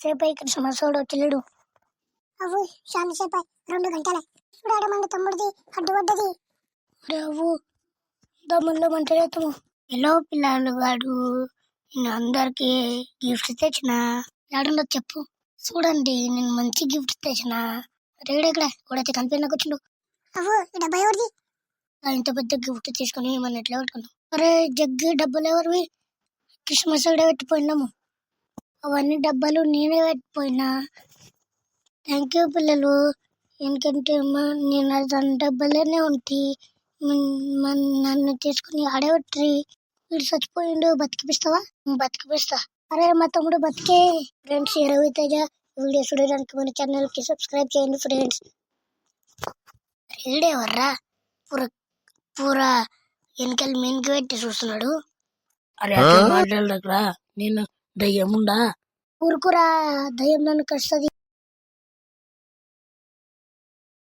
సేపై Christmas వచ్చలేడు. అవ్వు శాంతిసేపై 2 గంటలే చూడమండి తమ్ముడిది అడ్డు పడ్డది. అవ్వు దమ్ముల్లో మంటలేతము. హలో పిల్లలు వాడు నేను అందరికి గిఫ్ట్ తెచ్చిన. ఏడుందో చెప్పు. చూడండి నేను మంచి గిఫ్ట్ తెచ్చిన. రేడెక్కడ కూడైతే కనిపించకుండా కూర్చుండు. అవ్వు ఈ డబ్బా ఎవరిది? ఇంత పెద్ద గిఫ్ట్ తీసుకొని మన ఎట్లా పెట్టుకున్నాం. అరే జగ్గి డబ్బులు ఎవరివి? క్రిస్మస్ కూడా పెట్టిపోయినాము. అవన్నీ డబ్బాలు నేనే పెట్టిపోయినా. థ్యాంక్ యూ పిల్లలు. ఎందుకంటే నేను దాని డబ్బాలోనే ఉంటి నన్ను తీసుకుని ఆడబెట్టి వీడు చచ్చిపోయిండు. బతికిపిస్తావా? బతికిపిస్తా. అరే మా తమ్ముడు బతికే. ఫ్రెండ్స్ రవి తేజ వీడియో చూడడానికి మన ఛానల్ కి సబ్స్క్రైబ్ చేయండి ఫ్రెండ్స్. రేడేవర్రా పూరా వెనకాల మెయిన్కి పెట్టి చూస్తున్నాడు. అరే మాట్లాడరా, నేను దయ్యముండా? ఊరుకురా, దయ్యం నన్ను కష్టది.